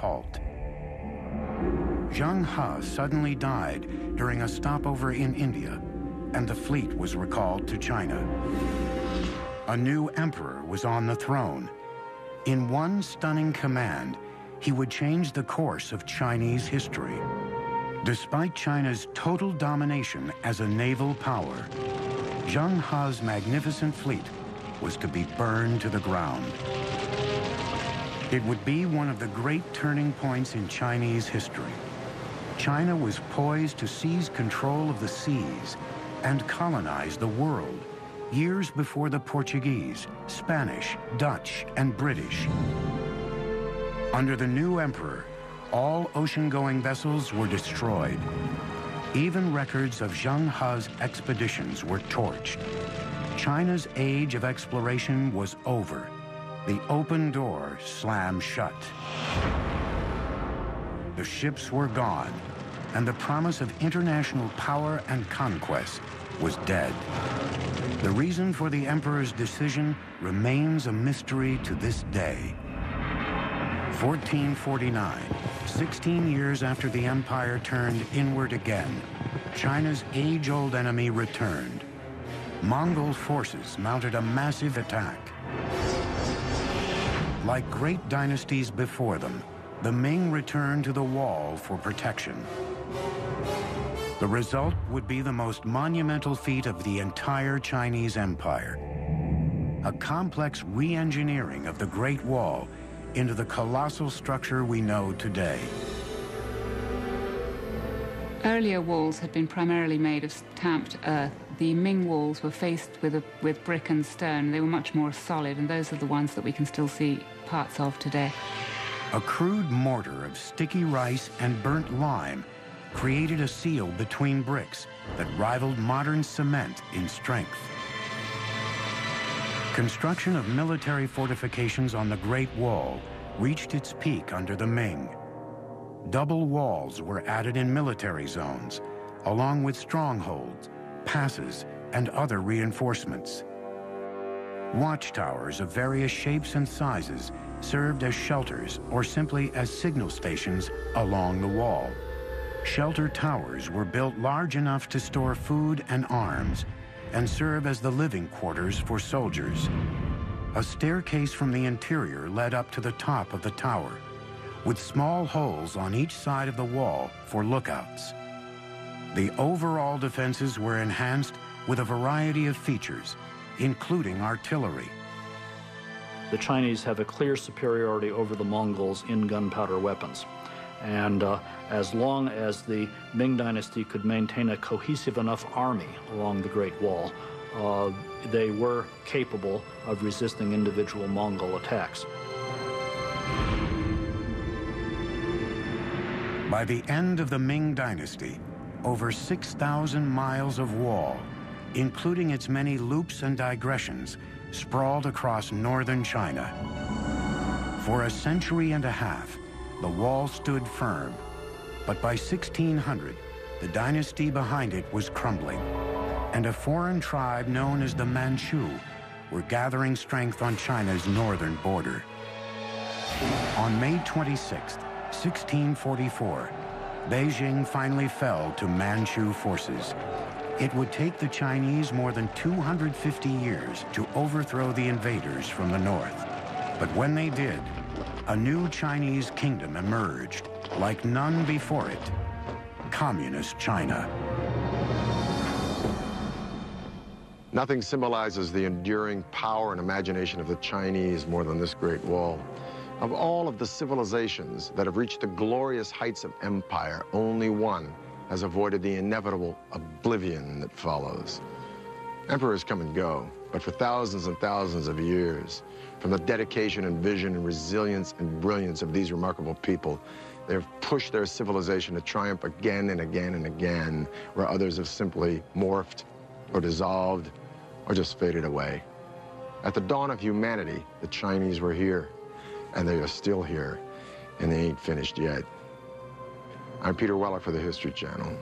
halt. Zheng He suddenly died during a stopover in India, and the fleet was recalled to China. A new emperor was on the throne. In one stunning command, he would change the course of Chinese history. Despite China's total domination as a naval power, Zheng He's magnificent fleet was to be burned to the ground. It would be one of the great turning points in Chinese history. China was poised to seize control of the seas and colonize the world years before the Portuguese, Spanish, Dutch, and British. Under the new emperor, all ocean-going vessels were destroyed. Even records of Zheng He's expeditions were torched. China's age of exploration was over. The open door slammed shut. The ships were gone, and the promise of international power and conquest was dead. The reason for the emperor's decision remains a mystery to this day. 1449, 16 years after the empire turned inward again, China's age-old enemy returned. Mongol forces mounted a massive attack. Like great dynasties before them, the Ming returned to the wall for protection. The result would be the most monumental feat of the entire Chinese Empire. A complex re-engineering of the Great Wall into the colossal structure we know today. Earlier walls had been primarily made of stamped earth. The Ming walls were faced with brick and stone. They were much more solid, and those are the ones that we can still see parts of today. A crude mortar of sticky rice and burnt lime created a seal between bricks that rivaled modern cement in strength. Construction of military fortifications on the Great Wall reached its peak under the Ming. Double walls were added in military zones, along with strongholds, passes, and other reinforcements. Watchtowers of various shapes and sizes served as shelters or simply as signal stations along the wall. Shelter towers were built large enough to store food and arms and serve as the living quarters for soldiers. A staircase from the interior led up to the top of the tower, with small holes on each side of the wall for lookouts. The overall defenses were enhanced with a variety of features, including artillery. The Chinese have a clear superiority over the Mongols in gunpowder weapons. And as long as the Ming Dynasty could maintain a cohesive enough army along the Great Wall, they were capable of resisting individual Mongol attacks. By the end of the Ming Dynasty, over 6,000 miles of wall, including its many loops and digressions, sprawled across northern China. For a century and a half, the wall stood firm, but by 1600, the dynasty behind it was crumbling, and a foreign tribe known as the Manchu were gathering strength on China's northern border. On May 26, 1644, Beijing finally fell to Manchu forces. It would take the Chinese more than 250 years to overthrow the invaders from the north. But when they did, a new Chinese kingdom emerged, like none before it, Communist China. Nothing symbolizes the enduring power and imagination of the Chinese more than this Great Wall. Of all of the civilizations that have reached the glorious heights of empire, only one has avoided the inevitable oblivion that follows. Emperors come and go, but for thousands and thousands of years, from the dedication and vision and resilience and brilliance of these remarkable people, they have pushed their civilization to triumph again and again and again, where others have simply morphed or dissolved or just faded away. At the dawn of humanity, the Chinese were here, and they are still here, and they ain't finished yet. I'm Peter Weller for the History Channel.